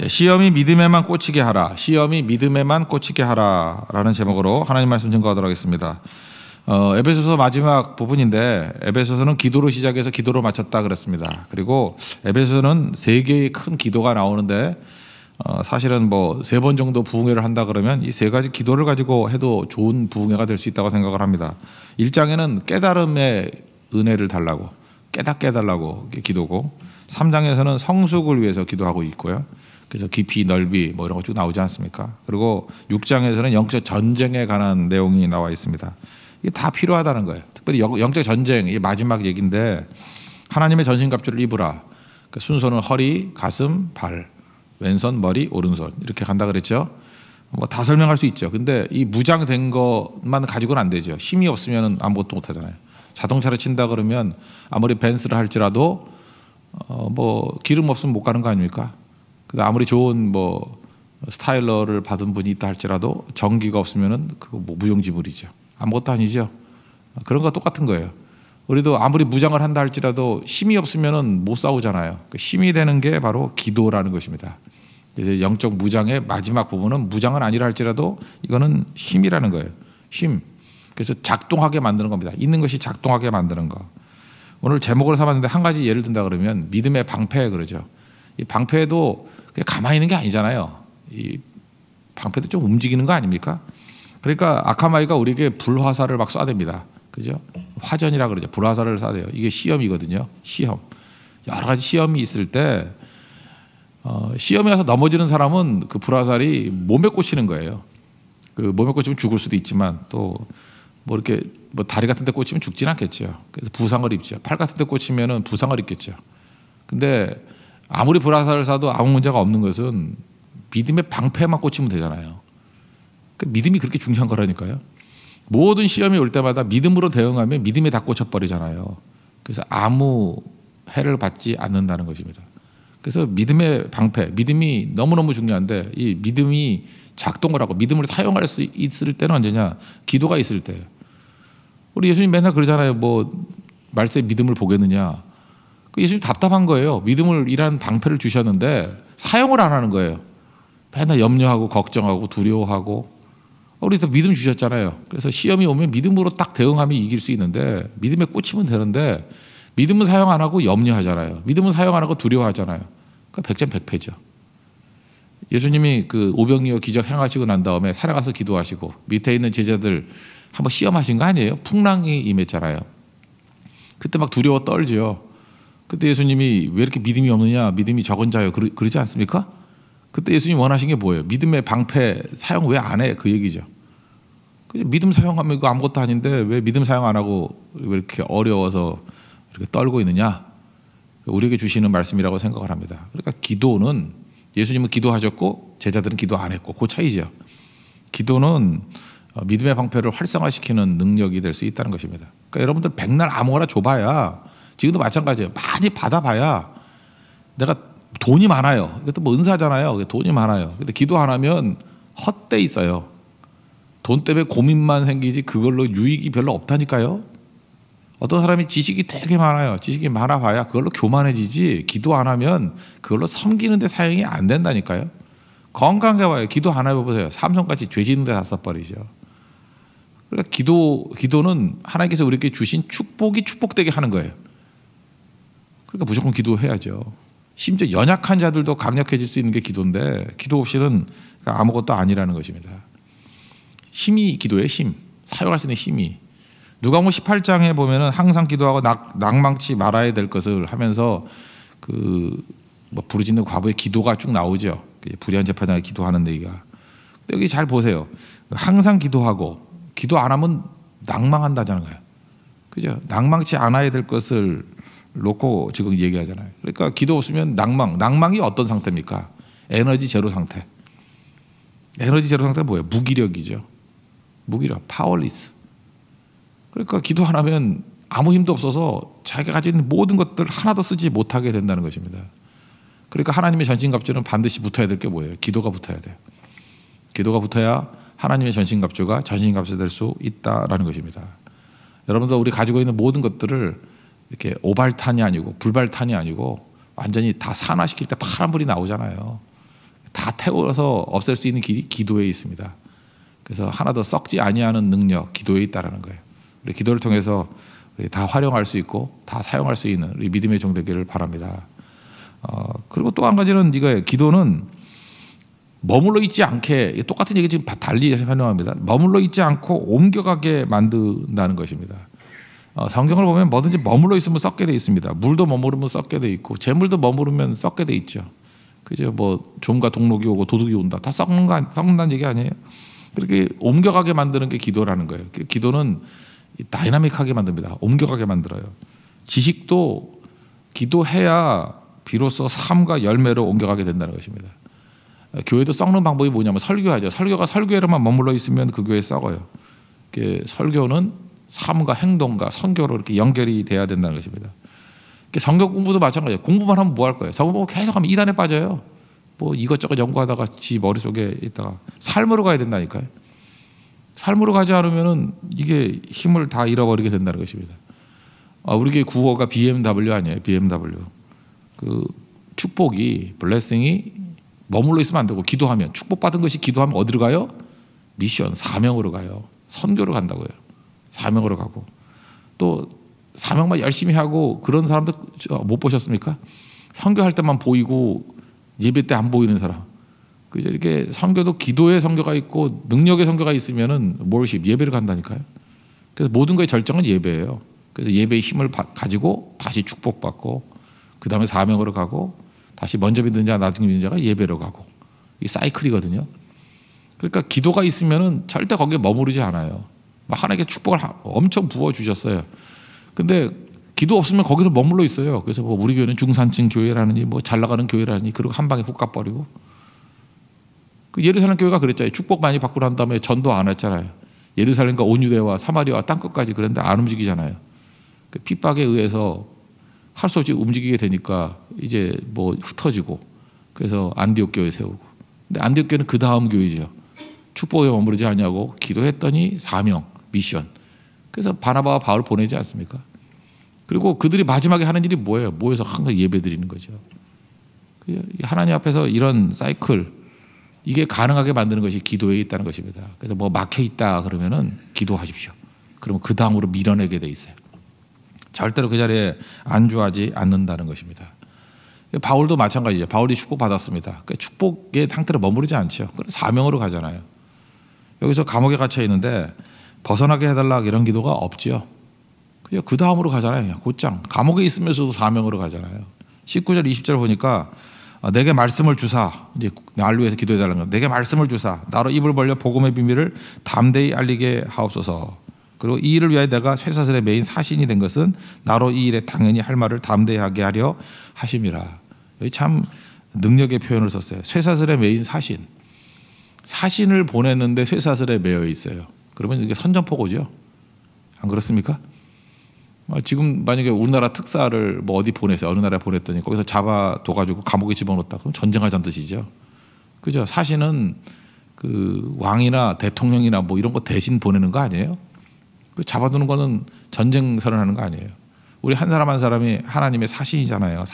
시험이 믿음에만 꽂히게 하라. 시험이 믿음에만 꽂히게 하라 라는 제목으로 하나님 말씀 증거하도록 하겠습니다. 에베소서 마지막 부분인데 에베소서는 기도로 시작해서 기도로 마쳤다 그랬습니다. 그리고 에베소서는 3개의 큰 기도가 나오는데 사실은 뭐 3번 정도 부흥회를 한다 그러면 이 3가지 기도를 가지고 해도 좋은 부흥회가 될 수 있다고 생각을 합니다. 1장에는 깨달음의 은혜를 달라고 깨닫게 해달라고 기도고, 3장에서는 성숙을 위해서 기도하고 있고요. 그래서 깊이 넓이 뭐 이런 거 쭉 나오지 않습니까? 그리고 6장에서는 영적 전쟁에 관한 내용이 나와 있습니다. 이게 다 필요하다는 거예요. 특별히 영적 전쟁, 이 마지막 얘기인데 하나님의 전신갑주를 입으라. 그러니까 순서는 허리, 가슴, 발, 왼손, 머리, 오른손 이렇게 간다 그랬죠. 뭐 다 설명할 수 있죠. 근데 이 무장된 것만 가지고는 안 되죠. 힘이 없으면 아무것도 못 하잖아요. 자동차를 친다 그러면 아무리 벤츠를 할지라도 뭐 기름 없으면 못 가는 거 아닙니까? 아무리 좋은 뭐 스타일러를 받은 분이 있다 할지라도 전기가 없으면은 그거 뭐 무용지물이죠. 아무것도 아니죠. 그런 거 똑같은 거예요. 우리도 아무리 무장을 한다 할지라도 힘이 없으면은 못 싸우잖아요. 힘이 되는 게 바로 기도라는 것입니다. 그래서 영적 무장의 마지막 부분은 무장은 아니라 할지라도 이거는 힘이라는 거예요. 힘. 그래서 작동하게 만드는 겁니다. 있는 것이 작동하게 만드는 거. 오늘 제목으로 삼았는데 한 가지 예를 든다 그러면 믿음의 방패 그러죠. 이 방패도 그냥 가만히 있는 게 아니잖아요. 이 방패도 좀 움직이는 거 아닙니까? 그러니까 아카마이가 우리에게 불화살을 막 쏴댑니다. 그죠? 화전이라 그러죠. 불화살을 쏴대요. 이게 시험이거든요. 시험. 여러 가지 시험이 있을 때 시험에 와서 넘어지는 사람은 그 불화살이 몸에 꽂히는 거예요. 그 몸에 꽂히면 죽을 수도 있지만 또 뭐 이렇게 뭐 다리 같은 데 꽂히면 죽진 않겠죠. 그래서 부상을 입죠. 팔 같은 데 꽂히면은 부상을 입겠죠. 근데 아무리 불화살을 쏴도 아무 문제가 없는 것은 믿음의 방패만 꽂히면 되잖아요. 그 믿음이 그렇게 중요한 거라니까요. 모든 시험이 올 때마다 믿음으로 대응하면 믿음에 다 꽂혀버리잖아요. 그래서 아무 해를 받지 않는다는 것입니다. 그래서 믿음의 방패, 믿음이 너무너무 중요한데 이 믿음이 작동을 하고 믿음을 사용할 수 있을 때는 언제냐? 기도가 있을 때예요. 우리 예수님 맨날 그러잖아요. 뭐 말세에 믿음을 보겠느냐? 예수님 답답한 거예요. 믿음을 이란 방패를 주셨는데 사용을 안 하는 거예요. 맨날 염려하고 걱정하고 두려워하고. 우리도 믿음 주셨잖아요. 그래서 시험이 오면 믿음으로 딱 대응하면 이길 수 있는데 믿음에 꽂히면 되는데 믿음은 사용 안 하고 염려하잖아요. 믿음은 사용 안 하고 두려워하잖아요. 그러니까 백전백패죠. 예수님이 그 오병이어 기적 행하시고 난 다음에 살아가서 기도하시고 밑에 있는 제자들 한번 시험하신 거 아니에요? 풍랑이 임했잖아요. 그때 막 두려워 떨죠. 그때 예수님이 왜 이렇게 믿음이 없느냐, 믿음이 적은 자요 그러지 않습니까? 그때 예수님 원하신 게 뭐예요? 믿음의 방패 사용 왜 안 해? 그 얘기죠. 그냥 믿음 사용하면 이거 아무것도 아닌데 왜 믿음 사용 안 하고 왜 이렇게 어려워서 이렇게 떨고 있느냐? 우리에게 주시는 말씀이라고 생각을 합니다. 그러니까 기도는 예수님은 기도하셨고 제자들은 기도 안 했고 그 차이죠. 기도는 믿음의 방패를 활성화시키는 능력이 될 수 있다는 것입니다. 그러니까 여러분들 백날 아무거나 줘봐야 지금도 마찬가지예요. 많이 받아봐야 내가 돈이 많아요. 이것도 뭐 은사잖아요. 돈이 많아요. 근데 기도 안 하면 헛돼 있어요. 돈 때문에 고민만 생기지 그걸로 유익이 별로 없다니까요. 어떤 사람이 지식이 되게 많아요. 지식이 많아봐야 그걸로 교만해지지 기도 안 하면 그걸로 섬기는 데 사용이 안 된다니까요. 건강하게 봐요. 기도 안 해보세요. 삼손같이 죄 짓는 데 다 써버리죠. 그러니까 기도는 하나님께서 우리에게 주신 축복이 축복되게 하는 거예요. 그러니까 무조건 기도해야죠. 심지어 연약한 자들도 강력해질 수 있는 게 기도인데 기도 없이는 아무것도 아니라는 것입니다. 힘이 기도의 힘, 사용할 수 있는 힘이. 누가복음 18장에 보면은 항상 기도하고 낭망치 말아야 될 것을 하면서 그 뭐 부르짖는 과부의 기도가 쭉 나오죠. 불의한 재판장에 기도하는 얘기가. 여기 잘 보세요. 항상 기도하고 기도 안 하면 낭망한다잖아요. 그죠? 낭망치 않아야 될 것을 놓고 지금 얘기하잖아요. 그러니까 기도 없으면 낭망이 어떤 상태입니까? 에너지 제로 상태. 에너지 제로 상태가 뭐예요? 무기력이죠. 무기력, 파워리스. 그러니까 기도 안 하면 아무 힘도 없어서 자기가 가지고 있는 모든 것들 하나도 쓰지 못하게 된다는 것입니다. 그러니까 하나님의 전신갑주는 반드시 붙어야 될 게 뭐예요? 기도가 붙어야 돼요. 기도가 붙어야 하나님의 전신갑주가 전신갑주 될 수 있다라는 것입니다. 여러분도 우리 가지고 있는 모든 것들을 이렇게 오발탄이 아니고 불발탄이 아니고 완전히 다 산화시킬 때 파란불이 나오잖아요. 다 태워서 없앨 수 있는 길이 기도에 있습니다. 그래서 하나도 썩지 아니하는 능력 기도에 있다라는 거예요. 우리 기도를 통해서 우리 다 활용할 수 있고 다 사용할 수 있는 우리 믿음의 종 되기를 바랍니다. 그리고 또 한 가지는 이거예요. 기도는 머물러 있지 않게, 똑같은 얘기 지금 달리 설명합니다. 머물러 있지 않고 옮겨가게 만든다는 것입니다. 성경을 보면 뭐든지 머물러 있으면 썩게 돼 있습니다. 물도 머무르면 썩게 돼 있고 재물도 머무르면 썩게 돼 있죠. 그죠? 뭐 좀과 동록이 오고 도둑이 온다. 다 썩는다는 얘기 아니에요? 그렇게 옮겨가게 만드는 게 기도라는 거예요. 기도는 다이나믹하게 만듭니다. 옮겨가게 만들어요. 지식도 기도해야 비로소 삶과 열매로 옮겨가게 된다는 것입니다. 교회도 썩는 방법이 뭐냐면 설교하죠. 설교가 설교에만 머물러 있으면 그 교회 썩어요. 설교는 삶과 행동과 선교로 이렇게 연결이 돼야 된다는 것입니다. 성경 공부도 마찬가지예요. 공부만 하면 뭐 할 거예요? 성경 공부 계속 하면 이단에 빠져요. 뭐 이것저것 연구하다가 지 머릿속에 있다가 삶으로 가야 된다니까요. 삶으로 가지 않으면은 이게 힘을 다 잃어버리게 된다는 것입니다. 우리 교회 구호가 BMW 아니에요. BMW. 그 축복이 블레싱이 머물러 있으면 안 되고 기도하면 축복받은 것이 기도하면 어디로 가요? 미션 사명으로 가요. 선교로 간다고요. 사명으로 가고 또 사명만 열심히 하고 그런 사람들 못 보셨습니까? 선교할 때만 보이고 예배 때 안 보이는 사람. 그죠? 이렇게 선교도 기도의 선교가 있고 능력의 선교가 있으면은 월십 예배를 간다니까요. 그래서 모든 것의 절정은 예배예요. 그래서 예배의 힘을 가지고 다시 축복받고 그 다음에 사명으로 가고 다시 먼저 믿는 자 나중에 믿는 자가 예배로 가고 이 사이클이거든요. 그러니까 기도가 있으면은 절대 거기에 머무르지 않아요. 하나님께 축복을 엄청 부어 주셨어요. 근데 기도 없으면 거기서 머물러 있어요. 그래서 뭐 우리 교회는 중산층 교회라느니 뭐 잘 나가는 교회라느니 그리고 한 방에 훅 가버리고. 그 예루살렘 교회가 그랬잖아요. 축복 많이 받고 난 다음에 전도 안 했잖아요. 예루살렘과 온유대와 사마리아와 땅끝까지 그랬는데 안 움직이잖아요. 그 핍박에 의해서 할 수 없이 움직이게 되니까 이제 뭐 흩어지고 그래서 안디옥 교회 세우고. 근데 안디옥 교회는 그 다음 교회죠. 축복에 머무르지 않냐고 기도했더니 사명, 미션. 그래서 바나바와 바울 보내지 않습니까? 그리고 그들이 마지막에 하는 일이 뭐예요? 모여서 항상 예배 드리는 거죠. 하나님 앞에서 이런 사이클 이게 가능하게 만드는 것이 기도에 있다는 것입니다. 그래서 뭐 막혀 있다 그러면은 기도하십시오. 그러면 그 다음으로 밀어내게 돼 있어요. 절대로 그 자리에 안주하지 않는다는 것입니다. 바울도 마찬가지죠. 바울이 축복 받았습니다. 축복의 상태로 머무르지 않죠. 사명으로 가잖아요. 여기서 감옥에 갇혀 있는데 벗어나게 해달라 이런 기도가 없지요. 그냥 그 다음으로 가잖아요. 곧장 감옥에 있으면서도 사명으로 가잖아요. 19절 20절 보니까 내게 말씀을 주사 이제 나를 위해서 기도해달라는 거. 내게 말씀을 주사 나로 입을 벌려 복음의 비밀을 담대히 알리게 하옵소서. 그리고 이 일을 위하여 내가 쇠사슬에 매인 사신이 된 것은 나로 이 일에 당연히 할 말을 담대하게 하려 하심이라. 여기 참 능력의 표현을 썼어요. 쇠사슬에 매인 사신. 사신을 보냈는데 쇠사슬에 매여 있어요. 그러면 이게 선전포고죠. 안 그렇습니까? 지금 만약에 우리나라 특사를 뭐 어디 보내세요. 어느 나라에 보냈더니 거기서 잡아둬가지고 감옥에 집어넣었다. 그럼 전쟁하자는 뜻이죠. 그죠? 사신은 그 왕이나 대통령이나 뭐 이런 거 대신 보내는 거 아니에요? 그 잡아두는 거는 전쟁 선언하는 거 아니에요. 우리 한 사람 한 사람이 하나님의 사신이잖아요.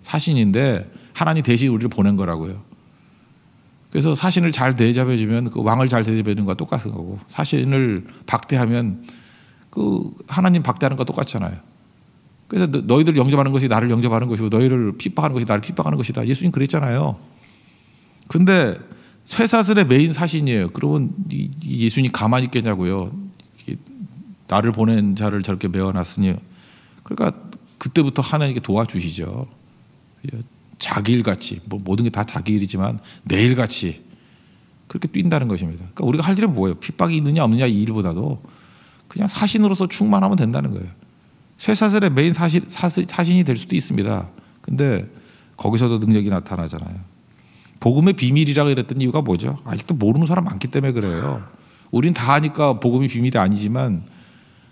사신인데 하나님 대신 우리를 보낸 거라고요. 그래서 사신을 잘 대접해주면 그 왕을 잘 대접해주는 거와 똑같은 거고 사신을 박대하면 그 하나님 박대하는 거와 똑같잖아요. 그래서 너희들 영접하는 것이 나를 영접하는 것이고 너희를 핍박하는 것이 나를 핍박하는 것이다. 예수님 그랬잖아요. 근데 쇠사슬의 메인 사신이에요. 그러면 예수님 가만히 있겠냐고요. 나를 보낸 자를 저렇게 메어놨으니 그러니까 그때부터 하나님께 도와주시죠. 자기 일같이 뭐 모든 게 다 자기 일이지만 내 일같이 그렇게 뛴다는 것입니다. 그러니까 우리가 할 일은 뭐예요? 핍박이 있느냐 없느냐 이 일보다도 그냥 사신으로서 충만하면 된다는 거예요. 쇠사슬의 메인 사신이 될 수도 있습니다. 근데 거기서도 능력이 나타나잖아요. 복음의 비밀이라고 그랬던 이유가 뭐죠? 아직도 모르는 사람 많기 때문에 그래요. 우린 다 아니까 복음이 비밀이 아니지만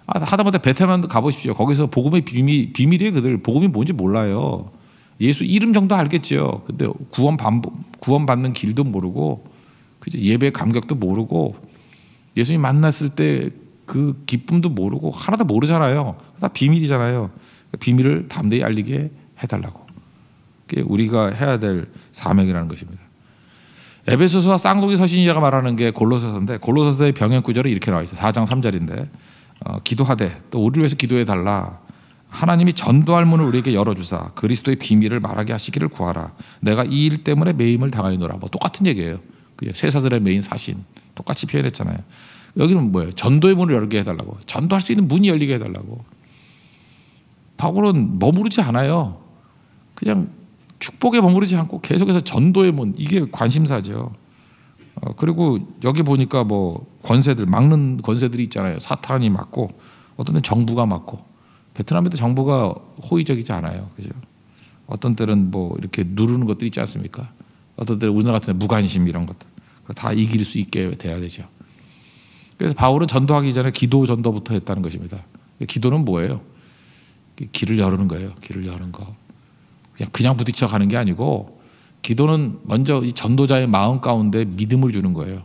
하다못해 베트남도 가보십시오. 거기서 복음의 비밀이에요. 그들 복음이 뭔지 몰라요. 예수 이름 정도 알겠죠. 근데 구원받는 길도 모르고 그죠? 예배 감격도 모르고 예수님 만났을 때 그 기쁨도 모르고 하나도 모르잖아요. 다 비밀이잖아요. 비밀을 담대히 알리게 해달라고. 그게 우리가 해야 될 사명이라는 것입니다. 에베소서와 쌍둥이 서신이라고 말하는 게 골로새서인데 골로새서의 병행 구절이 이렇게 나와 있어요. 4장 3절인데 기도하되 또 우리를 위해서 기도해 달라. 하나님이 전도할 문을 우리에게 열어주사 그리스도의 비밀을 말하게 하시기를 구하라. 내가 이 일 때문에 매임을 당하노라. 뭐 똑같은 얘기예요. 쇠사슬의 메인 사신 똑같이 표현했잖아요. 여기는 뭐예요? 전도의 문을 열게 해달라고. 전도할 수 있는 문이 열리게 해달라고. 바울은 머무르지 않아요. 그냥 축복에 머무르지 않고 계속해서 전도의 문, 이게 관심사죠. 그리고 여기 보니까 뭐 권세들, 막는 권세들이 있잖아요. 사탄이 막고 어떤 때는 정부가 막고. 베트남에도 정부가 호의적이지 않아요. 그죠? 어떤 때는 뭐 이렇게 누르는 것들이 있지 않습니까? 어떤 때는 우리나라 같은 데 무관심 이런 것들. 다 이길 수 있게 돼야 되죠. 그래서 바울은 전도하기 전에 기도 전도부터 했다는 것입니다. 기도는 뭐예요? 길을 여는 거예요. 길을 여는 거. 그냥 부딪혀 가는 게 아니고 기도는 먼저 이 전도자의 마음 가운데 믿음을 주는 거예요.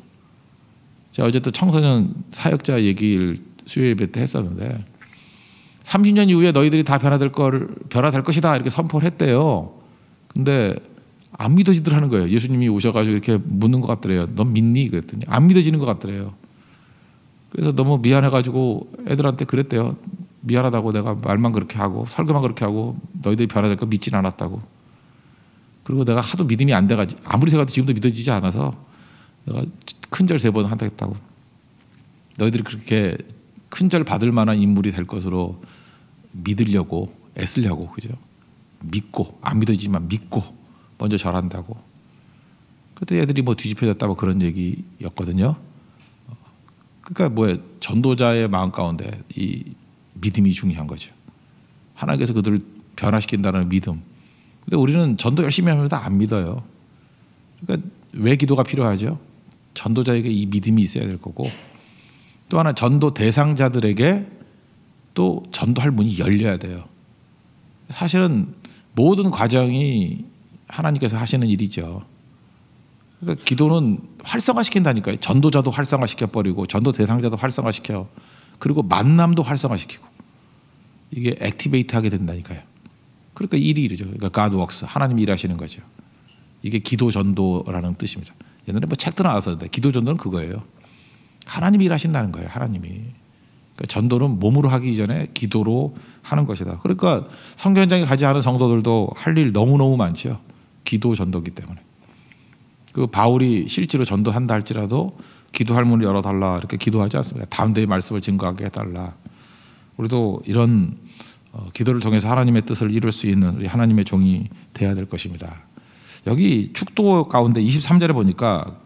제가 어제 또 청소년 사역자 얘기를 수요 예배 때 했었는데 30년 이후에 너희들이 다 변화될 것이다 이렇게 선포를 했대요. 근데 안 믿어지더라는 거예요. 예수님이 오셔가지고 이렇게 묻는 것 같더래요. 넌 믿니? 그랬더니 안 믿어지는 것 같더래요. 그래서 너무 미안해가지고 애들한테 그랬대요. 미안하다고 내가 말만 그렇게 하고 설교만 그렇게 하고 너희들이 변화될 거 믿진 않았다고. 그리고 내가 하도 믿음이 안 돼가지고 아무리 생각해도 지금도 믿어지지 않아서 내가 큰절 3번 한다고. 너희들이 그렇게 큰절 받을 만한 인물이 될 것으로 믿으려고 애쓰려고. 그죠? 믿고 안 믿어지지만 믿고 먼저 절한다고. 그때 애들이 뭐 뒤집혀졌다 뭐 그런 얘기였거든요. 그러니까 뭐예요? 전도자의 마음 가운데 이 믿음이 중요한 거죠. 하나님께서 그들을 변화시킨다는 믿음. 근데 우리는 전도 열심히 하면서 안 믿어요. 그러니까 왜 기도가 필요하죠? 전도자에게 이 믿음이 있어야 될 거고 또 하나 전도 대상자들에게 또 전도할 문이 열려야 돼요. 사실은 모든 과정이 하나님께서 하시는 일이죠. 그러니까 기도는 활성화시킨다니까요. 전도자도 활성화시켜버리고 전도 대상자도 활성화시켜. 그리고 만남도 활성화시키고. 이게 액티베이트하게 된다니까요. 그러니까 일이 이르죠. 그러니까 God works. 하나님이 일하시는 거죠. 이게 기도 전도라는 뜻입니다. 옛날에 뭐 책도 나왔었는데 기도 전도는 그거예요. 하나님이 일하신다는 거예요. 하나님이. 그러니까 전도는 몸으로 하기 전에 기도로 하는 것이다. 그러니까 선교 현장에 가지 않은 성도들도 할 일 너무너무 많죠. 기도 전도기 때문에. 그 바울이 실제로 전도한다 할지라도 기도할 문을 열어달라 이렇게 기도하지 않습니까? 담대히 말씀을 증거하게 해달라. 우리도 이런 기도를 통해서 하나님의 뜻을 이룰 수 있는 우리 하나님의 종이 돼야 될 것입니다. 여기 축도 가운데 23절에 보니까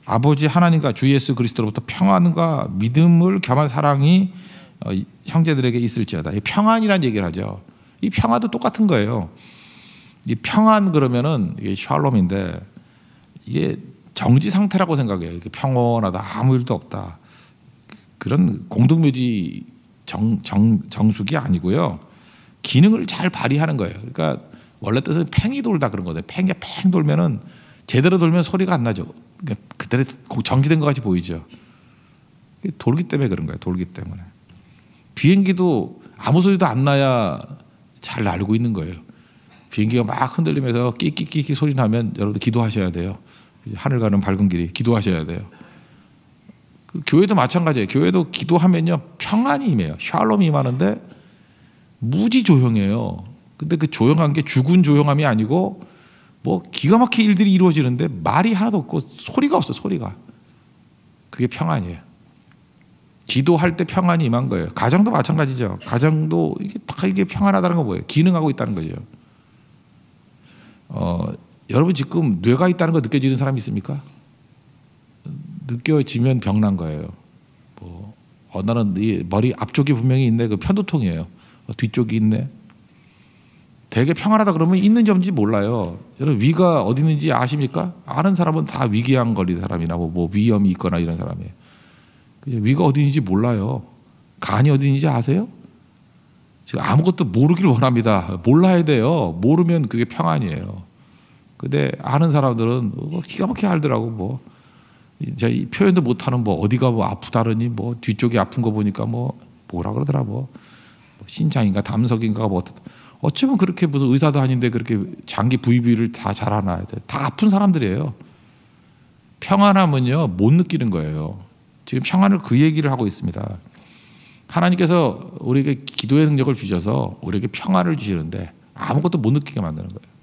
아버지 하나님과 주 예수 그리스도로부터 평안과 믿음을 겸한 사랑이 형제들에게 있을지어다. 이 평안이라는 얘기를 하죠. 이 평안도 똑같은 거예요. 이 평안 그러면은 이게 샬롬인데 이게 정지 상태라고 생각해요. 이렇게 평온하다, 아무 일도 없다. 그런 공동묘지 정숙이 아니고요. 기능을 잘 발휘하는 거예요. 그러니까 원래 뜻은 팽이 돌다 그런 거예요. 팽이 팽 돌면은 제대로 돌면 소리가 안 나죠. 그러니까 그대로 정지된 것 같이 보이죠. 돌기 때문에 그런 거예요. 돌기 때문에. 비행기도 아무 소리도 안 나야 잘 날고 있는 거예요. 비행기가 막 흔들리면서 끼끼끼끼 소리 나면 여러분들 기도하셔야 돼요. 하늘 가는 밝은 길이 기도하셔야 돼요. 그 교회도 마찬가지예요. 교회도 기도하면요 평안이 임해요. 샬롬이 임하는데 무지 조용해요. 근데 그 조용한 게 죽은 조용함이 아니고 뭐 기가 막힌 일들이 이루어지는데 말이 하나도 없고 소리가 없어. 소리가. 그게 평안이에요. 기도할 때 평안이 임한 거예요. 가정도 마찬가지죠. 가정도 이게 평안하다는 건 뭐예요? 기능하고 있다는 거죠. 여러분 지금 뇌가 있다는 거 느껴지는 사람이 있습니까? 느껴지면 병난 거예요. 뭐 나는 이 머리 앞쪽이 분명히 있네. 그 편두통이에요. 뒤쪽이 있네. 되게 평안하다 그러면 있는지 없는지 몰라요. 여러분 위가 어디 있는지 아십니까? 아는 사람은 다 위궤양 걸린 사람이나 뭐 위염이 있거나 이런 사람이에요. 위가 어디 있는지 몰라요. 간이 어디 있는지 아세요? 지금 아무것도 모르길 원합니다. 몰라야 돼요. 모르면 그게 평안이에요. 근데 아는 사람들은 기가 막히게 알더라고. 뭐 이제 표현도 못하는 뭐 어디가 뭐 아프다느니 뭐 뒤쪽이 아픈 거 보니까 뭐라 그러더라 뭐 신장인가 담석인가 뭐 어쩌면 그렇게 무슨 의사도 아닌데 그렇게 장기 부위부위를 다 잘 아나. 다 아픈 사람들이에요. 평안함은요 못 느끼는 거예요. 지금 평안을 그 얘기를 하고 있습니다. 하나님께서 우리에게 기도의 능력을 주셔서 우리에게 평안을 주시는데 아무것도 못 느끼게 만드는 거예요.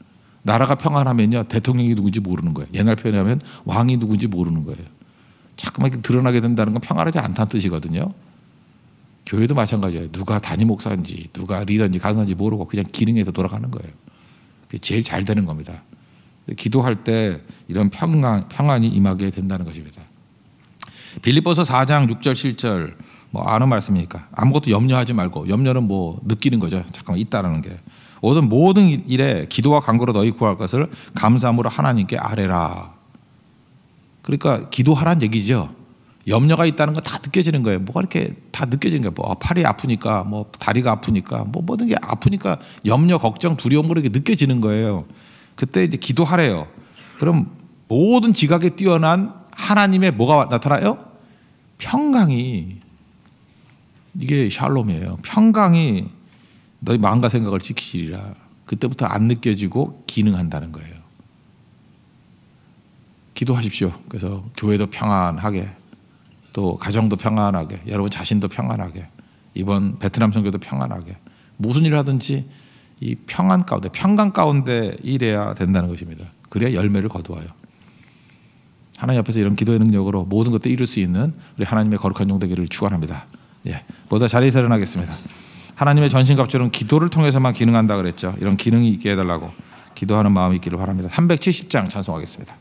나라가 평안하면요 대통령이 누군지 모르는 거예요. 옛날 표현하면 왕이 누군지 모르는 거예요. 자꾸만 이렇게 드러나게 된다는 건 평안하지 않다는 뜻이거든요. 교회도 마찬가지예요. 누가 담임 목사인지 누가 리더인지 간사인지 모르고 그냥 기능에서 돌아가는 거예요. 그게 제일 잘 되는 겁니다. 기도할 때 이런 평안이 임하게 된다는 것입니다. 빌립보서 4장 6절 7절 뭐 아는 말씀이니까 아무것도 염려하지 말고, 염려는 뭐 느끼는 거죠. 잠깐만 있다라는 게. 모든 일에 기도와 간구로 너희 구할 것을 감사함으로 하나님께 아뢰라. 그러니까 기도하라는 얘기죠. 염려가 있다는 건 다 느껴지는 거예요. 뭐가 이렇게 다 느껴지는 거예요. 뭐 팔이 아프니까, 뭐 다리가 아프니까, 뭐 모든 게 아프니까 염려, 걱정, 두려움 그렇게 느껴지는 거예요. 그때 이제 기도하래요. 그럼 모든 지각에 뛰어난 하나님의 뭐가 나타나요? 평강이, 이게 샬롬이에요. 평강이 너희 마음과 생각을 지키시리라. 그때부터 안 느껴지고 기능한다는 거예요. 기도하십시오. 그래서 교회도 평안하게, 또 가정도 평안하게, 여러분 자신도 평안하게, 이번 베트남 선교도 평안하게, 무슨 일을 하든지 이 평안 가운데, 평강 가운데 일해야 된다는 것입니다. 그래야 열매를 거두어요. 하나님 앞에서 이런 기도의 능력으로 모든 것도 이룰 수 있는 우리 하나님의 거룩한 종 되기를 축원합니다. 예, 모두 자리에서 일어나겠습니다. 하나님의 전신갑주는 기도를 통해서만 기능한다 그랬죠. 이런 기능이 있게 해달라고 기도하는 마음이 있기를 바랍니다. 370장 찬송하겠습니다.